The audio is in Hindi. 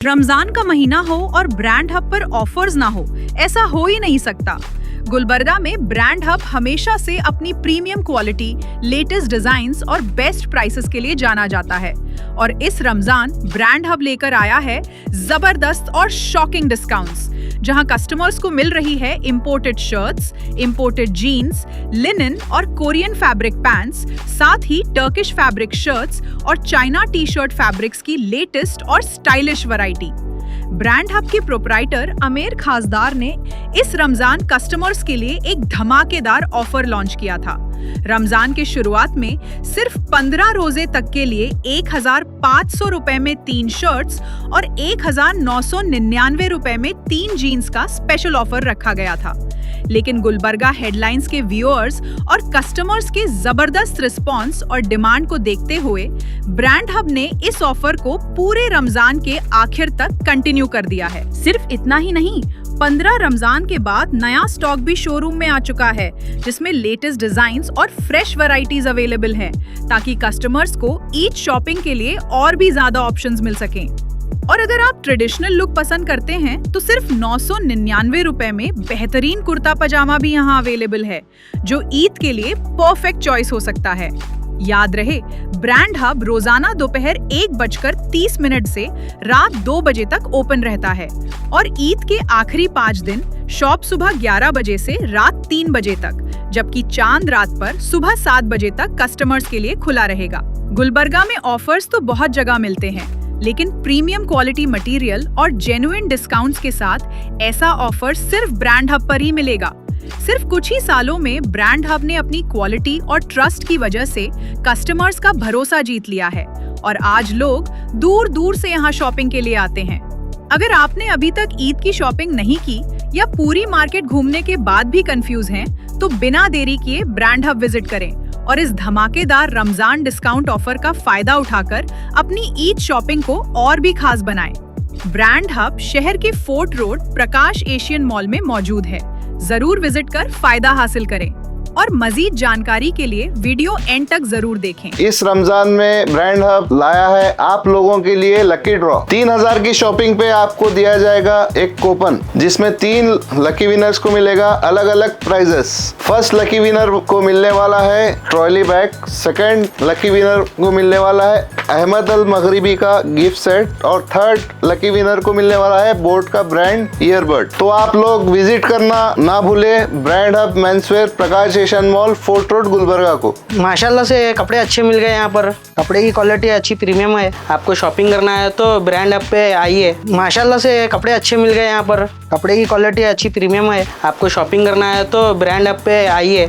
रमजान का महीना हो और ब्रांड हब पर ऑफर्स ना हो, ऐसा हो ही नहीं सकता। गुलबर्गा में ब्रांड हब हमेशा से अपनी प्रीमियम क्वालिटी, लेटेस्ट डिजाइन्स और बेस्ट प्राइसेस के लिए जाना जाता है और इस रमजान ब्रांड हब लेकर आया है जबरदस्त और शॉकिंग डिस्काउंट्स, जहां कस्टमर्स को मिल रही है imported shirts, imported jeans, linen और कोरियन फैब्रिक पैंट्स, साथ ही टर्किश फैब्रिक शर्ट्स और चाइना टी शर्ट फैब्रिक्स की लेटेस्ट और स्टाइलिश वैरायटी। ब्रांड हब के प्रोप्राइटर आमिर खासदार ने इस रमजान कस्टमर्स के लिए एक धमाकेदार ऑफर लॉन्च किया था। रमजान के शुरुआत में सिर्फ 15 रोजे तक के लिए 1,500 रुपए में 3 शर्ट्स और 1,999 रुपए में 3 जीन्स का स्पेशल ऑफर रखा गया था। लेकिन गुलबर्गा हेडलाइंस के व्यूअर्स और कस्टमर्स के जबरदस्त रिस्पांस और डिमांड को देखते हुए ब्रांड हब ने इस ऑफर को पूरे रमजान के आखिर तक कंटिन्यू कर दिया है। सिर्फ इतना ही नहीं, 15 रमजान के बाद नया स्टॉक भी शोरूम में आ चुका है, जिसमें लेटेस्ट डिजाइन्स और फ्रेश वैरायटीज अवेलेबल हैं, ताकि कस्टमर्स को ईद शॉपिंग के लिए और भी ज्यादा ऑप्शंस मिल सकें। और अगर आप ट्रेडिशनल लुक पसंद करते हैं तो सिर्फ 999 रुपए में बेहतरीन कुर्ता पजामा भी यहाँ अवेलेबल है, जो ईद के लिए परफेक्ट चॉइस हो सकता है। याद रहे, ब्रांड हब रोजाना दोपहर 1:30 से रात 2 बजे तक ओपन रहता है और ईद के आखिरी 5 दिन शॉप सुबह 11 बजे से रात 3 बजे तक, जबकि चांद रात पर सुबह 7 बजे तक कस्टमर्स के लिए खुला रहेगा। गुलबर्गा में ऑफर्स तो बहुत जगह मिलते हैं, लेकिन प्रीमियम क्वालिटी मटेरियल और जेन्युइन डिस्काउंट्स के साथ ऐसा ऑफर सिर्फ ब्रांड हब पर ही मिलेगा। सिर्फ कुछ ही सालों में ब्रांड हब ने अपनी क्वालिटी और ट्रस्ट की वजह से कस्टमर्स का भरोसा जीत लिया है और आज लोग दूर दूर से यहाँ शॉपिंग के लिए आते हैं। अगर आपने अभी तक ईद की शॉपिंग नहीं की या पूरी मार्केट घूमने के बाद भी कंफ्यूज हैं, तो बिना देरी किए ब्रांड हब विजिट करें और इस धमाकेदार रमजान डिस्काउंट ऑफर का फायदा उठाकर अपनी ईद शॉपिंग को और भी खास बनाएं। ब्रांड हब शहर के फोर्ट रोड प्रकाश एशियन मॉल में मौजूद है। जरूर विजिट कर फायदा हासिल करें और मजीद जानकारी के लिए वीडियो एंड तक जरूर देखें। इस रमजान में ब्रांड हब लाया है आप लोगों के लिए लकी ड्रॉ। 3000 की शॉपिंग पे आपको दिया जाएगा एक कूपन, जिसमें 3 लकी विनर्स को मिलेगा अलग अलग प्राइजेस। फर्स्ट लकी विनर को मिलने वाला है trolley bag, second lucky winner को मिलने वाला है अहमद अल मगरिबी का गिफ्ट सेट और थर्ड लकी विनर को मिलने वाला है बोट का ब्रांड ईयरबड। तो आप लोग विजिट करना ना भूले brand hub menswear Prakash Asian mall, fort road, Gulbarga को। माशाल्लाह से कपड़े अच्छे मिल गए यहाँ पर। कपड़े की क्वालिटी अच्छी प्रीमियम है। आपको शॉपिंग करना है तो ब्रांड हब पे आइए। माशाल्लाह से कपड़े अच्छे मिल गए यहाँ पर। कपड़े की क्वालिटी अच्छी प्रीमियम है। आपको शॉपिंग करना है तो ब्रांड हब पे आइए।